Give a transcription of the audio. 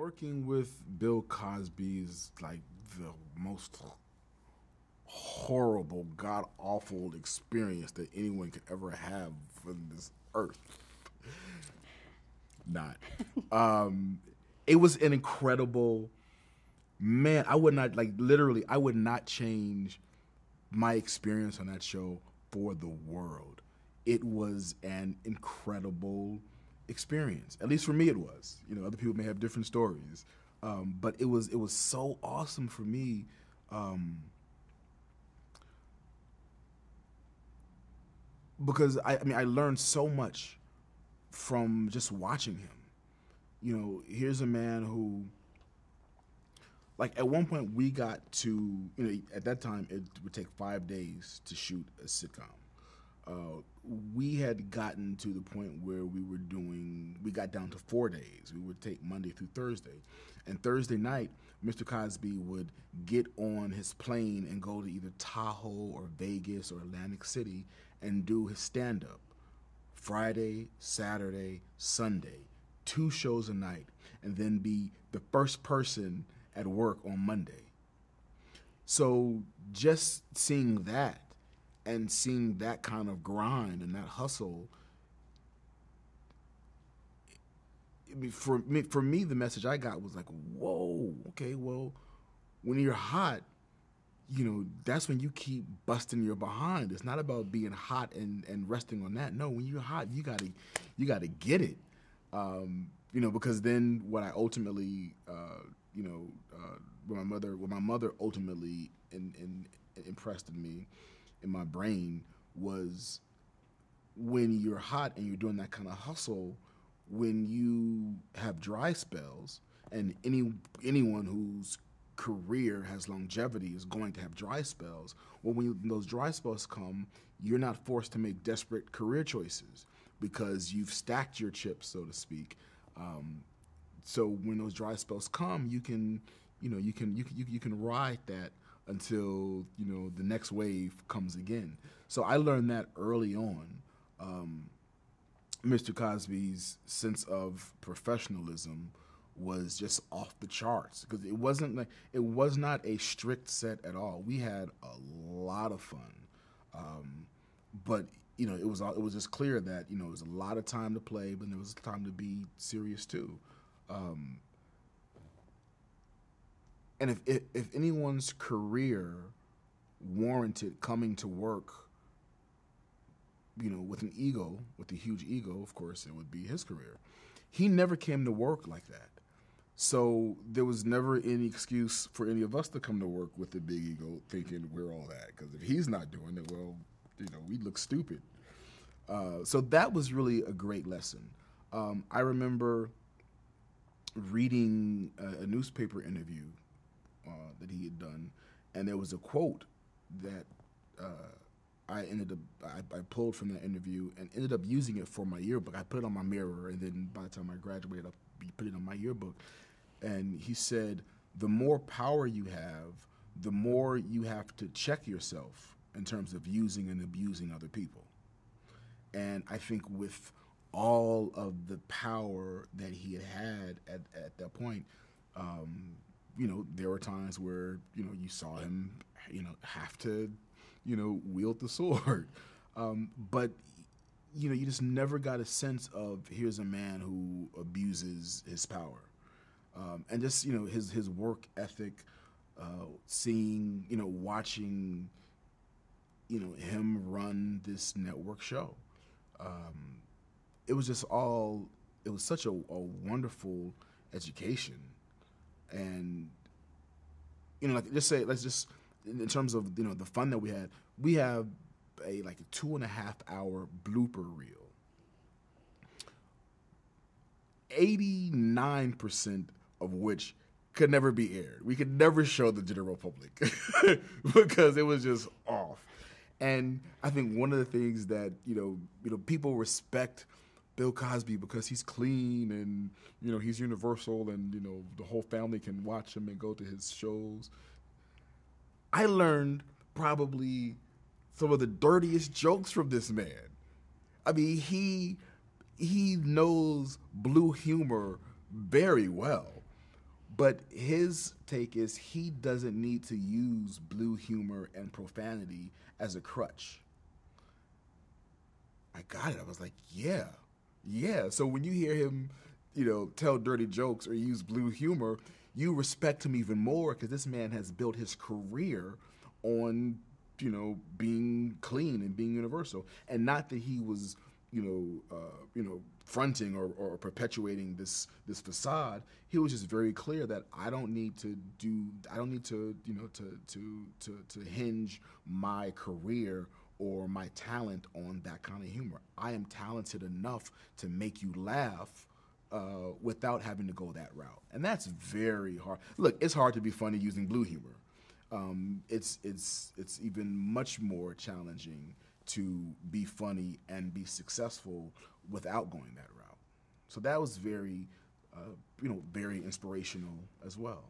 Working with Bill Cosby is like the most horrible, god awful experience that anyone could ever have on this earth. Not. Um, it was an incredible man. I would not like literally. I would not change my experience on that show for the world. It was an incredible experience. At least for me, it was. You know, other people may have different stories, but it was so awesome for me. Um, because I mean I learned so much from just watching him. You know, here's a man who, like, at one point we got to, you know, at that time it would take 5 days to shoot a sitcom. Uh, we had gotten to the point where we got down to 4 days. We would take Monday through Thursday. And Thursday night, Mr. Cosby would get on his plane and go to either Tahoe or Vegas or Atlantic City and do his stand up. Friday, Saturday, Sunday, 2 shows a night, and then be the first person at work on Monday. So just seeing that and seeing that kind of grind and that hustle, for me, the message I got was like, whoa, okay, well, when you're hot, you know, that's when you keep busting your behind. It's not about being hot and resting on that. No, when you're hot, you gotta get it. You know, because then what I ultimately, you know, what my mother ultimately impressed in me, in my brain, was when you're hot and you're doing that kind of hustle, when you have dry spells, and anyone whose career has longevity is going to have dry spells. Well, when those dry spells come, you're not forced to make desperate career choices because you've stacked your chips, so to speak. So when those dry spells come, you can, you know, you can ride that until, you know, the next wave comes again. So I learned that early on. Mr. Cosby's sense of professionalism was just off the charts because it was not a strict set at all. We had a lot of fun, but you know, it was just clear that, you know, it was a lot of time to play, but there was time to be serious too. And if anyone's career warranted coming to work, you know, with an ego, with a huge ego, of course, it would be his career. He never came to work like that. So there was never any excuse for any of us to come to work with a big ego thinking we're all that. Because if he's not doing it, well, you know, we look stupid. So that was really a great lesson. I remember reading a newspaper interview that he had done, and there was a quote that I pulled from that interview and ended up using it for my yearbook. I put it on my mirror, and then by the time I graduated, I put it on my yearbook. And he said, the more power you have, the more you have to check yourself in terms of using and abusing other people. And I think with all of the power that he had at that point, you know, there were times where, you know, you saw him, you know, have to, you know, wield the sword. But, you know, you just never got a sense of, here's a man who abuses his power. And just, you know, his work ethic, seeing, you know, watching, you know, him run this network show. It was just all, it was such a wonderful education. And, you know, like, let's just, in terms of, you know, the fun that we have a 2.5 hour blooper reel. 89% of which could never be aired. We could never show the general public because it was just off. And I think one of the things that, you know, people respect Bill Cosby because he's clean and, you know, he's universal and, you know, the whole family can watch him and go to his shows. I learned probably some of the dirtiest jokes from this man. I mean, he knows blue humor very well. But his take is he doesn't need to use blue humor and profanity as a crutch. I got it. I was like, yeah, yeah. So when you hear him, tell dirty jokes or use blue humor, you respect him even more because this man has built his career on, being clean and being universal, and not that he was, fronting or perpetuating this facade. He was just very clear that I don't need to, to hinge my career or my talent on that kind of humor. I am talented enough to make you laugh without having to go that route, and that's very hard. Look, it's hard to be funny using blue humor. It's even much more challenging to be funny and be successful without going that route. So that was very, very inspirational as well.